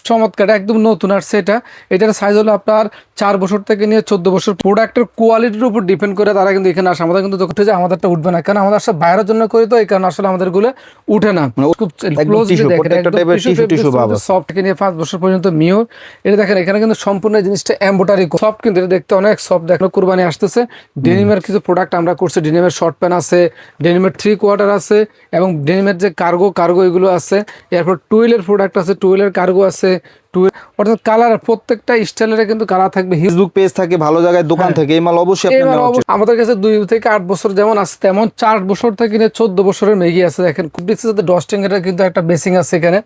চমৎকার একদম নতুন আসছে এটা। এটার সাইজ হলো আপনার 4 বছর থেকে নিয়ে 14 বছর। প্রোডাক্টের কোয়ালিটির উপর ডিপেন্ড করে তারা কিন্তু এখানে আসে। আমাদের কিন্তু যখন উঠে যায় আমাদেরটা উঠবে না, কারণ আমাদের আসলে বাইরের জন্য করি, তো এই কারণে আসলে আমাদের গুলো উঠে না। খুব ক্লোজলি দেখেন, সফট থেকে নিয়ে 5 বছর পর্যন্ত মিওর। এটা দেখেন এখানে কিন্তু সম্পূর্ণ জিনিসটা এমব্রয়ডারি সফট, কিন্তু এটা দেখতে অনেক সফট। দেখেন কুরবানি আসতেছে, ডেনিমের কিছু প্রোডাক্ট আমরা করছি। ডেনিমের শর্ট প্যান্ট আছে, ডেনিমের 3/4 আছে, এবং ডেনিমের যে কার্গো এগুলো আছে। এরপর টুইলের প্রোডাক্ট আছে, টুইলের কার্গো আছে। অর্থাৎ কালার প্রত্যেকটা স্টাইলের কিন্তু কালার থাকবে। ফেসবুক পেজ থাকে, ভালো জায়গায় দোকান থেকে এই মাল অবশ্যই আমাদের কাছে 2 থেকে 8 বছর যেমন আছে, তেমন 4 বছর থেকে নিয়ে 14 বছরের মেগি আছে। দেখেন খুব সাথে ডস্টিং এর কিন্তু একটা বেসিং আছে এখানে।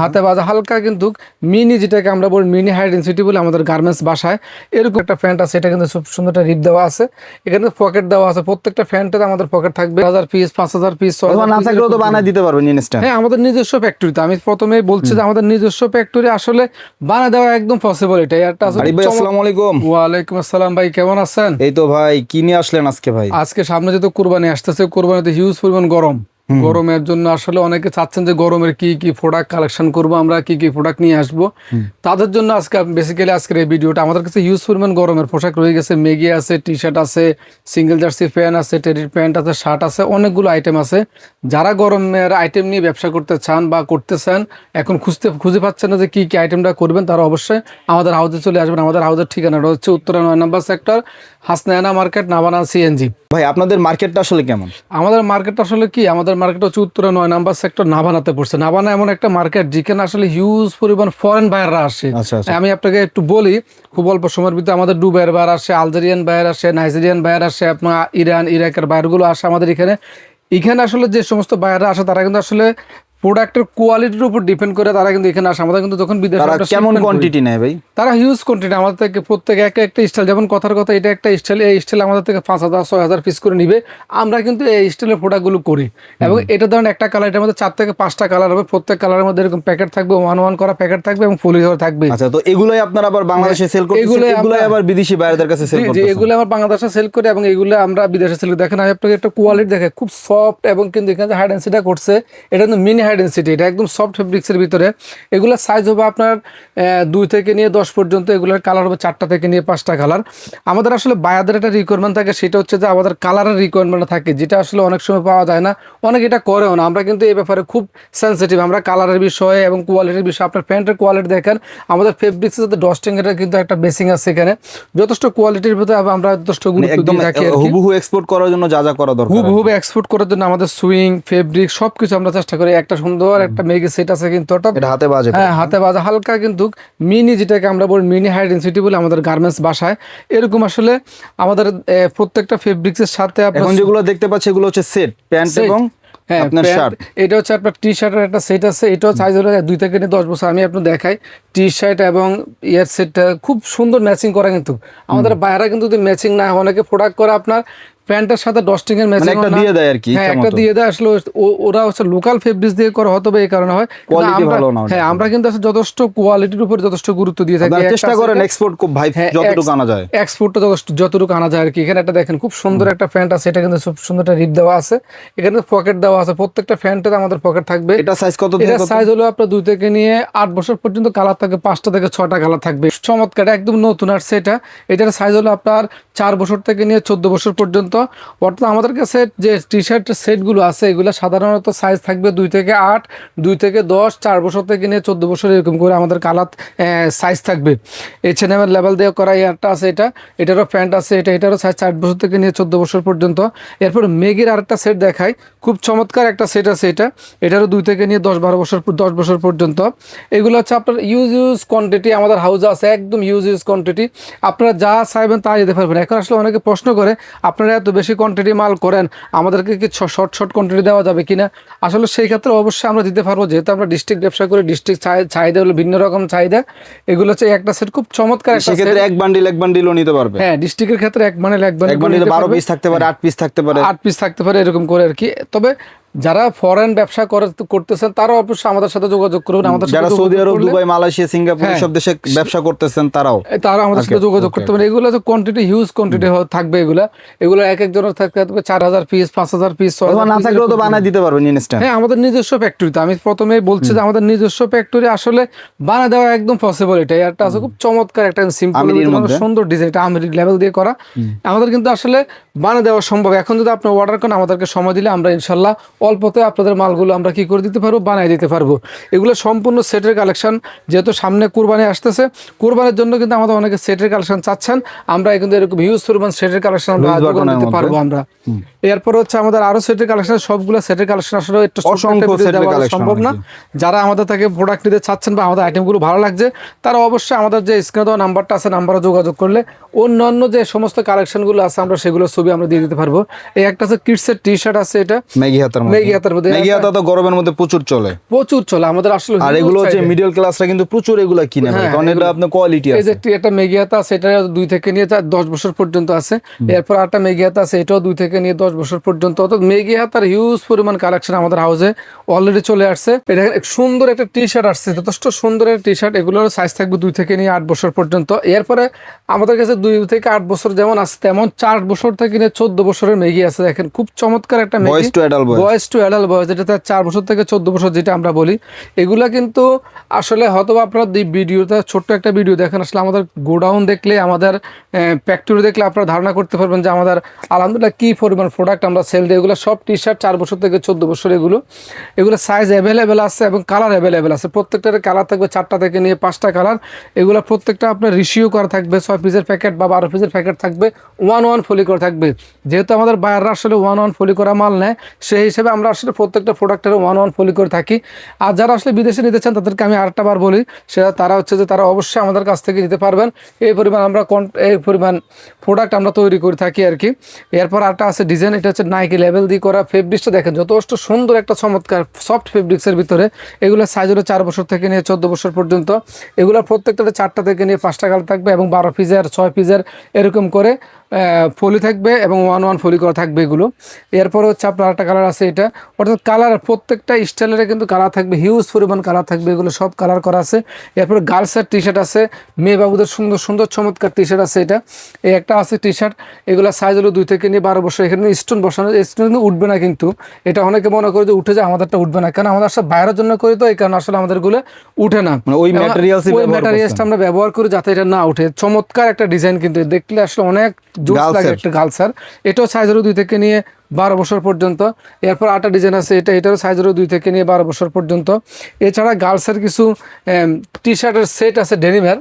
হাতে বাজা হালকা কিন্তু মিনি, যেটাকে আমরা বলি মিনি হাই ডেন্সিটি বলে আমাদের গার্মেন্টস বাসায়, এরকম একটা প্যান্ট আছে। এটা কিন্তু খুব সুন্দর একটা রিপ দেওয়া আছে, এখানে পকেট দেওয়া আছে। প্রত্যেকটা প্যান্টের আমাদের পকেট থাকবে 1000 পিস, 5000 পিস, 6000 না থাকলেও তো বানায় দিতে পারবেন ইনস্ট্যান্ট। হ্যাঁ, আমাদের নিজস্ব ফ্যাক্টরিতে। আমি প্রথমেই বলছি যে আমাদের নিজস্ব ফ্যাক্টরি আসলে বানা দেওয়া একদম পসিবল। এটা একটা আছে। আসসালামু আলাইকুম। ওয়ালাইকুম আসসালাম ভাই, কেমন আছেন? এই তো ভাই, কি নিয়ে আসলেন আজকে ভাই? আজকে সামনে যেহেতু কুরবানি আসতেছে, কুরবানিতে হিউজ পরিমাণ গরমের জন্য আসলে অনেকে চাচ্ছেন যে গরমের কি কি প্রোডাক্ট কালেকশন করবো, আমরা কি কি প্রোডাক্ট নিয়ে আসবো, তাদের জন্য আজকে বেসিক্যালি আজকের এই ভিডিওটা। আমাদের কাছে হিউজ পরিমাণ গরমের পোশাক রয়ে গেছে। মেগি আছে, টি শার্ট আছে, সিঙ্গেল জার্সি প্যান্ট আছে, টেরির প্যান্ট আছে, শার্ট আছে, অনেকগুলো আইটেম আছে। যারা গরমের আইটেম নিয়ে ব্যবসা করতে চান বা করতে চান, এখন খুঁজে পাচ্ছেন না যে কি কি আইটেমটা করবেন, তারা অবশ্যই আমাদের হাউসে চলে আসবেন। আমাদের হাউসের ঠিকানাটা হচ্ছে উত্তরা 9 নম্বর সেক্টর, হাসনায়না মার্কেট, নাবানা সিএনজি। ভাই আপনাদের মার্কেটটা আসলে কেমন? আমাদের মার্কেটটা আসলে কি, আমাদের মার্কেট হচ্ছে উত্তরা 9 নম্বর সেক্টর, নাবানাতে পড়ছে। নাবানা এমন একটা মার্কেট যেখানে আসলে হিউজ পরিমাণ ফরেন বায়াররা আসে। আমি আপনাকে একটু বলি, খুব অল্প সময়ের ভিতরে আমাদের দুবাইয়ের বায়ার আসে, আলজেরিয়ান বায়ার আসে, নাইজেরিয়ান বায়ার আসে, আপনার ইরান ইরাকের বায়ারগুলো আসে আমাদের এখানে। আসলে যে সমস্ত বায়াররা আসে তারা কিন্তু আসলে প্রোডাক্টের কোয়ালিটির উপর ডিপেন্ড করে তারা কিন্তু এখানে আসে। আমাদের কিন্তু যখন বিদেশে কেমন কোয়ান্টিটি নেয় ভাই, তারা হিউজ কোয়ান্টিটি আমাদের থেকে প্রত্যেকে একটা স্টাইল, যেমন কথার কথা এটা একটা স্টাইল, এই স্টাইল আমাদের থেকে 5000 6000 পিস করে নিবে। আমরা কিন্তু এই স্টাইলের প্রোডাক্টগুলো করি, এবং এটা ধরেন একটা কালার, এটার মধ্যে 4 থেকে 5টা কালার হবে। প্রত্যেক কালারের মধ্যে এরকম প্যাকেট থাকবে, 1 করা প্যাকেট থাকবে, এবং ফুল হিওর থাকবে। আচ্ছা, তো এগুলাই আপনারা আবার বাংলাদেশে সেল করতেছেন? এগুলাই আবার বিদেশি বায়ারদের কাছে সেল করতেছেন? এগুলো আমরা বাংলাদেশে সেল করি, এবং এগুলো আমরা বিদেশে সেল করি। দেখেন আপনাকে একটা কোয়ালিটি দেখে, খুব সফট, এবং কিন্তু এখানে হাই ডেন্সিটি করছে। এটা কিন্তু মিনি হাই ডেন্সিটি, এটা একদম সফট ফেব্রিক্সের ভিতরে। এগুলোর সাইজ হবে আপনার 2 থেকে নিয়ে 10 পর্যন্ত। এগুলোর কালার হবে 4টা থেকে নিয়ে 5টা কালার। আমাদের আসলে বায়ারদের একটা রিকোয়ারমেন্ট থাকে, সেটা হচ্ছে যে আমাদের কালারের রিকোয়ারমেন্ট থাকে, যেটা আসলে অনেক সময় পাওয়া যায় না, অনেকে এটা করেও না। আমরা কিন্তু এই ব্যাপারে খুব সেন্সিটিভ, আমরা কালারের বিষয়ে এবং কোয়ালিটির বিষয়ে। আপনার প্যান্টের কোয়ালিটি দেখেন, আমাদের ফেব্রিক্সের সাথে ডস্টিং এর কিন্তু একটা বেসিং আছে এখানে, যথেষ্ট কোয়ালিটির ভিতরে আমরা যথেষ্ট গুরুত্ব দিয়ে রাখি। হুবহু এক্সপোর্ট করার জন্য যা যা করা দরকার, হুবহু এক্সপোর্ট করার জন্য আমাদের সুইং ফেব্রিক সবকিছু আমরা চেষ্টা করি। একটা সুন্দর একটা মেগি সেট আছে কিন্তু, এটা হাতে বাজে। হ্যাঁ, হাতে বাজা হালকা কিন্তু মিনি, যেটাকে আমরা বলি মিনি হাই ডেন্সিটি বলে আমাদের গার্মেন্টস বাসায়। এরকম আসলে আমাদের প্রত্যেকটা ফেব্রিক্সের সাথে এখন যেগুলো দেখতে পাচ্ছি এগুলো হচ্ছে সেট প্যান্ট এবং আপনার শার্ট। এটা হচ্ছে আপনার টি শার্টের একটা সেট আছে, এটাও সাইজ হলো 2 থেকে 10 বছর। আমি আপনাকে দেখাই টি শার্ট এবং ইয়ার সেটটা খুব সুন্দর ম্যাচিং করা। কিন্তু আমাদের বাইরে কিন্তু যদি ম্যাচিং না হয়, অনেকে প্রোডাক্ট করে আপনার প্যান্টের সাথে ডস্টিং এর ম্যাচিং একটা দিয়ে দেয় আর কি। হ্যাঁ, একটা দিয়ে দেয়। আসলে ওরা হচ্ছে লোকাল ফেব্রিক্স দিয়ে করা, হয়তো এই কারণে হয়। হ্যাঁ, আমরা কিন্তু আসলে যথেষ্ট কোয়ালিটির উপর যথেষ্ট গুরুত্ব দিয়ে থাকি। চেষ্টা করেন এক্সপোর্ট খুব ভাই যতটুকু আনা যায়, এক্সপোর্টটা যতটুকু আনা যায় আর কি। এখানে একটা দেখেন খুব সুন্দর একটা প্যান্ট আছে, এটা কিন্তু খুব সুন্দর একটা রিপ দেওয়া আছে, এখানে পকেট দেওয়া আছে। প্রত্যেকটা প্যান্টের আমাদের পকেট থাকবে। এটা সাইজ কত? এটা সাইজ হলো আপনার 2 থেকে নিয়ে 8 বছর পর্যন্ত কালার থাকবে, 5টা থেকে 6টা কালার থাকবে। চমৎকার একদম নতুন আসছে এটা। এটার সাইজ হলো আপনার 4 বছর থেকে নিয়ে 14 বছর পর্যন্ত। অর্থাৎ আমাদের কাছে যে টি শার্টের সেটগুলো আছে, এগুলো সাধারণত সাইজ থাকবে 2 থেকে 8, 2 থেকে 10, 4 বছর থেকে নিয়ে 14 বছর, এরকম করে আমাদের কালার সাইজ থাকবে। H&M লেভেল দিয়ে করা ইয়ারটা আছে, এটারও প্যান্ট আছে, এটারও সাইজ 4 বছর থেকে নিয়ে 14 বছর পর্যন্ত। এরপর মেগির আরেকটা সেট দেখায়, খুব চমৎকার একটা সেট আছে। এটারও 2 থেকে নিয়ে 10 বছর পর্যন্ত। এগুলো হচ্ছে আপনার ইউজ কোয়ান্টিটি আমাদের হাউসে আছে, একদম ইউজ কোয়ান্টিটি। আপনারা যা চাইবেন তা দিতে পারবেন। এখন আসলে অনেকে প্রশ্ন করে, আপনারা এত বেশি কোয়ান্টিটি মাল করেন, আমাদেরকে কি শর্ট কোয়ান্টিটি দেওয়া যাবে কিনা? আসলে সেই ক্ষেত্রে অবশ্যই আমরা দিতে পারবো, যেহেতু আমরা ডিস্ট্রিক্ট ব্যবসা করি। ডিস্ট্রিক্ট চাহিদা হলো ভিন্ন রকম চাহিদা। এগুলো হচ্ছে একটা সেট খুব চমৎকার একটা সেট। এক বান্ডিলও নিতে পারবে। হ্যাঁ, ডিস্ট্রিক্টের ক্ষেত্রে এক বান্ডিল 12 পিস থাকতে পারে, 8 পিস থাকতে পারে, 8 পিস থাকতে পারে, এরকম করে আর কি। তবে যারা ফরেন ব্যবসা করতেছেন তারা অবশ্যই আমাদের সাথে যোগাযোগ করবেন। আমাদের যারা সাথে সৌদি আরব, দুবাই, মালয়েশিয়া, সিঙ্গাপুর সব দেশে ব্যবসা করতেছেন তারা আমাদের সাথে যোগাযোগ করতে পারেন। এগুলো তো কোয়ান্টিটি হিউজ কোয়ান্টিটি থাকবে। এগুলো এক একজনের থাকবে 4000 পিস, 5000 পিস, 6000 না থাকলেও তো বানায় দিতে পারবেন ইনস্ট্যান্ট। হ্যাঁ, আমাদের নিজস্ব ফ্যাক্টরিতে, আমি প্রথমেই বলছি যে আমাদের নিজস্ব ফ্যাক্টরি আসলে বানা দেওয়া একদম পসিবল। এটা একটা আছে খুব চমৎকার একটা সিম্পল সুন্দর ডিজাইন, এটা আমেরিক লেভেল দিয়ে করা। আমাদের কিন্তু আসলে বানা দেওয়া সম্ভব। এখন যদি আপনি অর্ডার করেন, আমাদেরকে সময় দিলে আমরা ইনশাল্লাহ অল্পতে আপনাদের মালগুলো আমরা কি করে দিতে পারবো, বানিয়ে দিতে পারবো। এগুলো সম্পূর্ণ সেটের কালেকশন। যেহেতু সামনে কুরবানি আসতেছে, কুরবানির জন্য কিন্তু আমাদের অনেকে সেটের কালেকশন চাচ্ছেন। আমরা কিন্তু এরকম হিউজ পরিমাণ সেটের কালেকশন আমরা দিতে পারবো আমরা। এরপর হচ্ছে আমাদের আরো সেটের কালেকশন, সবগুলো সেটের কালেকশন আসলে একটু সম্ভব না। যারা আমাদের থেকে প্রোডাক্ট নিতে চাচ্ছেন বা আমাদের আইটেমগুলো ভালো লাগছে, তারা অবশ্যই আমাদের যে স্ক্রিনে দেওয়া নাম্বারটা আছে, নাম্বারে যোগাযোগ করলে অন্যান্য যে সমস্ত কালেকশনগুলো আছে আমরা সেগুলো ছবি আমরা দিয়ে দিতে পারবো। এই একটা আছে কিডসের টি শার্ট আছে, এটা মেগি হাতার মধ্যে। মেগি হাতা তো গরমের মধ্যে প্রচুর চলে আমাদের আসলে। আর এগুলো হচ্ছে মিডল ক্লাসরা কিন্তু প্রচুর এগুলা কিনে, কারণ এটা আপনার কোয়ালিটি আছে। এই যে একটা মেগি হাতা আছে, এটা 2 থেকে নিয়ে 10 বছর পর্যন্ত আছে। এরপর আরেকটা মেগি হাতা আছে, এটাও 2 থেকে নিয়ে 10 বছর পর্যন্ত। অর্থাৎ মেগি হাতার হিউজ পরিমাণ কালেকশন আমাদের হাউসে অলরেডি চলে আসছে। এটা সুন্দর একটা টি শার্ট আসছে, যথেষ্ট সুন্দর একটা টি শার্ট। এগুলোর সাইজ থাকবে 2 থেকে নিয়ে 8 বছর পর্যন্ত। এরপরে আমাদের কাছে 2 থেকে 8 বছর যেমন আছে, তেমন 4 বছর থেকে নিয়ে 14 বছরের মেগি আছে। দেখেন খুব চমৎকার একটা Maggi, boys two adult boys, যেটা 4 বছর থেকে 14 বছর যেটা আমরা বলি। এগুলা কিন্তু আসলে হয়তো আপনার ভিডিওটা ছোট্ট একটা ভিডিও দেখেন, আসলে আমাদের গোডাউন দেখলে, আমাদের ফ্যাক্টরি দেখলে আপনারা ধারণা করতে পারবেন যে আমাদের আলহামদুলিল্লাহ কি পরিমাণ প্রোডাক্ট আমরা সেল দিই। এগুলো সব টি শার্ট 4 বছর থেকে 14 বছর। এগুলো সাইজ অ্যাভেলেবেল আছে এবং কালার অ্যাভেলেবেল আছে। প্রত্যেকটার কালার থাকবে 4টা থেকে নিয়ে 5টা কালার। এগুলো প্রত্যেকটা আপনার রিসিও করা থাকবে, 6 পিসের প্যাকেট বা 12 পিসের প্যাকেট থাকবে, 1 ফলি করা থাকবে। যেহেতু আমাদের বায়াররা আসলে 1 ফলি করা মাল নেয়, সেই হিসেবে আমরা আসলে প্রত্যেকটা প্রোডাক্টের 1 ফলি করে থাকি। আর যারা আসলে বিদেশে নিতে চান, তাদেরকে আমি আরেকটা বার বলি, সেটা তারা হচ্ছে যে তারা অবশ্যই আমাদের কাছ থেকে নিতে পারবেন। এই পরিমাণ প্রোডাক্ট আমরা তৈরি করে থাকি আর কি। এরপর আরেকটা আছে ডিজাইন, এটা হচ্ছে নাইকি লেভেল দিয়ে করা। ফেব্রিক্সটা দেখেন যথেষ্ট সুন্দর একটা চমৎকার সফট ফেব্রিক্সের ভিতরে। এগুলো সাইজ হলো 4 বছর থেকে নিয়ে 14 বছর পর্যন্ত। এগুলো প্রত্যেকটাতে 4টা থেকে নিয়ে 5টা কালার থাকবে এবং 12 পিসের 6 পিসের এরকম করে ফলি থাকবে এবং 1 ফলি করা থাকবে এগুলো। এরপর হচ্ছে আপনার একটা কালার আছে, এটা অর্থাৎ কালার প্রত্যেকটা স্টাইলের কিন্তু কালার থাকবে, হিউজ পরিমাণ কালার থাকবে। এগুলো সব কালার করা আছে। এরপর গার্লসের টি শার্ট আছে, মেয়ে বাবুদের সুন্দর সুন্দর চমৎকার টি শার্ট আছে। এটা এই একটা আছে টি শার্ট, এগুলো সাইজ হলো 2 থেকে নিয়ে 12 বছর। এখানে স্টোন বসানো, স্টোন কিন্তু উঠবে না, কিন্তু এটা অনেকে মনে করে যে উঠে যায়, আমাদেরটা উঠবে না, কারণ আমাদের আসলে বাইরের জন্য করি, তো এই কারণে আসলে আমাদেরগুলো উঠে না। ওই ম্যাটেরিয়ালসটা আমরা ব্যবহার করি যাতে এটা না উঠে। চমৎকার একটা ডিজাইন, কিন্তু দেখলে আসলে অনেক জোস লাগে একটা গার্লসার। এটাও সাইজ হলো 2 থেকে নিয়ে 12 বছর পর্যন্ত। এরপর আরেকটা ডিজাইন আছে, এটারও সাইজ হলো 2 থেকে নিয়ে 12 বছর পর্যন্ত। এছাড়া গার্লসের কিছু টি শার্টের সেট আছে ডেনিমের।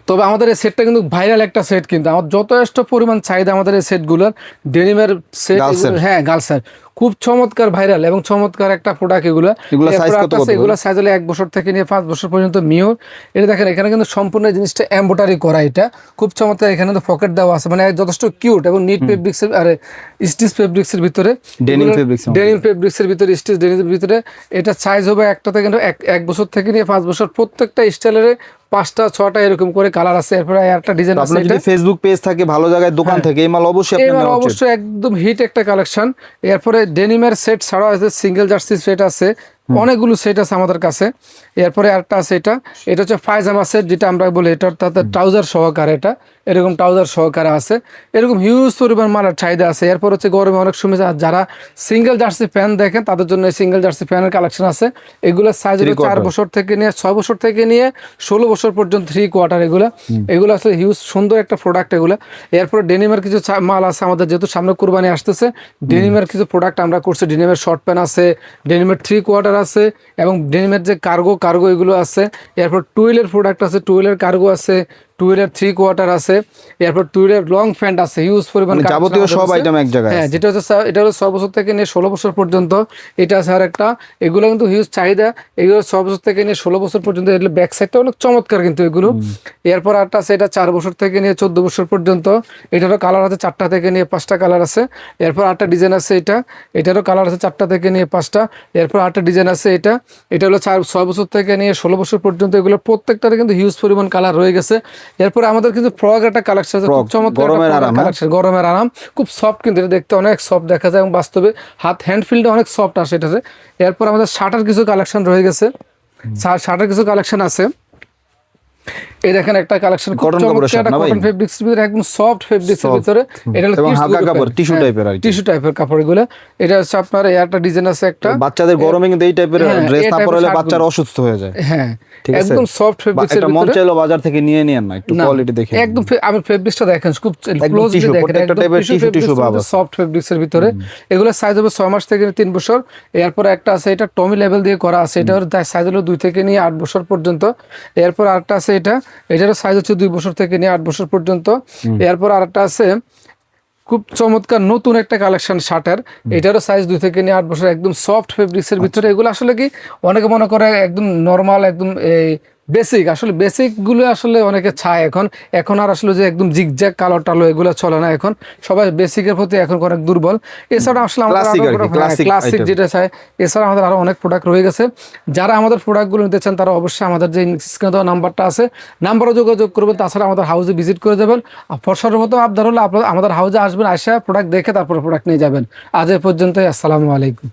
তবে আমাদের এই সেটটা কিন্তু ভাইরাল একটা সেট, কিন্তু আমার যথেষ্ট পরিমাণ চাহিদা আমাদের এই সেটগুলোর, ডেনিমের সেট। হ্যাঁ, গার্লসের খুব চমৎকার ভাইরাল এবং চমৎকার একটা প্রোডাক্ট। এগুলো সাইজ হলো 1 বছর থেকে নিয়ে 5 বছর পর্যন্ত মিওর। এটা দেখেন এখানে কিন্তু সম্পূর্ণ জিনিসটা এমব্রয়ডারি করা, এটা খুব চমৎকার। এখানে তো পকেট দেওয়া আছে, মানে যথেষ্ট কিউট এবং নিট ফেব্রিক্সের আর স্টিচ ফেব্রিক্সের ভিতরে, ডেনিম ফেব্রিক্সের ভিতরে, স্টিচ ডেনিমের ভিতরে। এটা সাইজ হবে একটা থেকে 1 বছর থেকে নিয়ে 5 বছর। প্রত্যেকটা স্টাইলের 5টা 6টা এরকম করে কালার আছে। এরপরে একটা ডিজাইন আছে, এটা ফেসবুক পেজ থাকে, ভালো জায়গায় দোকান থাকে, এই মাল অবশ্যই একদম হিট একটা কালেকশন। এরপরে ডেনিমের সেট ছাড়াও আছে, সিঙ্গেল জার্সি সেট আছে, অনেকগুলো সেট আছে আমাদের কাছে। এরপরে আরেকটা আছে, এটা হচ্ছে পায়জামা সেট, যেটা আমরা বলি, এটা তাতে ট্রাউজার সহকারে, এটা এরকম ট্রাউজার সহকারে আছে। এরকম হিউজ পরিমাণ মালের চাহিদা আছে। এরপর হচ্ছে গরমে অনেক সময় যারা সিঙ্গেল জার্সি প্যান্ট দেখেন, তাদের জন্য সিঙ্গেল জার্সি প্যান্টের কালেকশন আছে। এগুলো সাইজ হলো 4 বছর থেকে নিয়ে 6 বছর থেকে নিয়ে 16 বছর পর্যন্ত 3 কোয়ার্টার। এগুলো আসলে হিউজ সুন্দর একটা প্রোডাক্ট এগুলো। এরপরে ডেনিমের কিছু মাল আছে আমাদের, যেহেতু সামনে কুরবানি আসতেছে, ডেনিমের কিছু প্রোডাক্ট আমরা করছি। ডেনিমের শর্ট প্যান্ট আছে, ডেনিমের 3 কোয়ার্টার আছে এবং ডেনিমের যে কার্গো এগুলো আছে। এরপর টুইলের প্রোডাক্ট আছে, টুইলের কার্গো আছে, টুইলের 3 কোয়ার্টার আছে। এরপর টুইলের লং প্যান্ট আছে, হিউজ পরিমাণ যাবতীয় সব আইটেম এক জায়গায়। হ্যাঁ, যেটা হচ্ছে এটা হলো 6 বছর থেকে নিয়ে 16 বছর পর্যন্ত। এটা আছে আর একটা, এগুলো কিন্তু হিউজ চাহিদা। এগুলো 6 বছর থেকে নিয়ে 16 বছর পর্যন্ত। এগুলো ব্যাক সাইডটা অনেক চমৎকার কিন্তু এগুলো। এরপর আরেকটা আছে, এটা 4 বছর থেকে নিয়ে 14 বছর পর্যন্ত। এটারও কালার আছে 4টা থেকে নিয়ে 5টা কালার আছে। এরপর আরেকটা ডিজাইন আছে, এটারও কালার আছে 4টা থেকে নিয়ে 5টা। এরপর আরেকটা ডিজাইন আছে, এটা হলো 6 বছর থেকে নিয়ে 16 বছর পর্যন্ত। এগুলো প্রত্যেকটারে কিন্তু হিউজ পরিমাণ কালার রয়ে গেছে এরপরে আমাদের কিন্তু ফ্রক একটা কালেকশন আছে, খুব চমৎকার কালেকশন, গরমের আরাম, খুব সফট, কিন্তু এটা দেখতে অনেক সফট দেখা যায় এবং বাস্তবে হ্যান্ড ফিলটা অনেক সফট আসে এটাতে। এরপর আমাদের শার্টের কিছু কালেকশন রয়ে গেছে, শার্টের কিছু কালেকশন আছে। এই দেখেন একটা কালেকশন, কটন ফেব্রিক্স এর ভিতরে, একদম সফট ফেব্রিক্স এর ভিতরে, এটা হলো হালকা কাপড়, টিস্যু টাইপের আর কি, টিস্যু টাইপের কাপড় এগুলো। এটা হচ্ছে আপনার একটা ডিজাইন আছে একটা, বাচ্চাদের গরমে কিন্তু এই টাইপের ড্রেস না পরলে বাচ্চারা অসুস্থ হয়ে যায়। হ্যাঁ, একদম সফট ফেব্রিক্স এর ভিতরে, মন চাইলো বাজার থেকে নিয়ে নিয়েন না, একটু কোয়ালিটি দেখে একদম। আমি ফেব্রিক্সটা দেখেন খুব ক্লোজলি দেখেন, একদম টিস্যু ভাব, সফট ফেব্রিক্স এর ভিতরে। এগুলো সাইজ হবে 6 মাস থেকে 3 বছর। এরপর একটা আছে এটা টমি লেভেল দিয়ে করা আছে, এটার সাইজ হলো 2 থেকে নিয়ে 8 বছর পর্যন্ত। এরপর আরেকটা আছে এটারও সাইজ হচ্ছে 2 বছর থেকে নিয়ে 8 বছর পর্যন্ত। এরপর আরেকটা আছে খুব চমৎকার নতুন একটা কালেকশন শার্টের, এটারও সাইজ 2 থেকে নিয়ে 8 বছর, একদম সফট ফেব্রিক্স এর ভিতরে। এগুলো আসলে কি অনেকে মনে করে একদম নরমাল, একদম এই বেসিক, আসলে বেসিক গুলো আসলে অনেকে চায় এখন আর আসলে যে একদম জিগজ্যাগ কালো টালো এগুলো চলে না, এখন সবাই বেসিকের প্রতি এখন অনেক দুর্বল। এছাড়া আসলে ক্লাসিক যেটা চায়, এছাড়া আমাদের আরো অনেক প্রোডাক্ট রয়ে গেছে। যারা আমাদের প্রোডাক্টগুলো নিতে চান তারা অবশ্যই আমাদের যে স্ক্রিনে দেওয়া নাম্বারটা আছে, নাম্বারে যোগাযোগ করবেন। তাছাড়া আমাদের হাউসে ভিজিট করে যাবেন। সর্বপ্রথম আবদার হলো আপনারা আমাদের হাউসে আসবেন, আসা প্রোডাক্ট দেখে তারপরে প্রোডাক্ট নিয়ে যাবেন। আজ এ পর্যন্তই, আসসালামু আলাইকুম।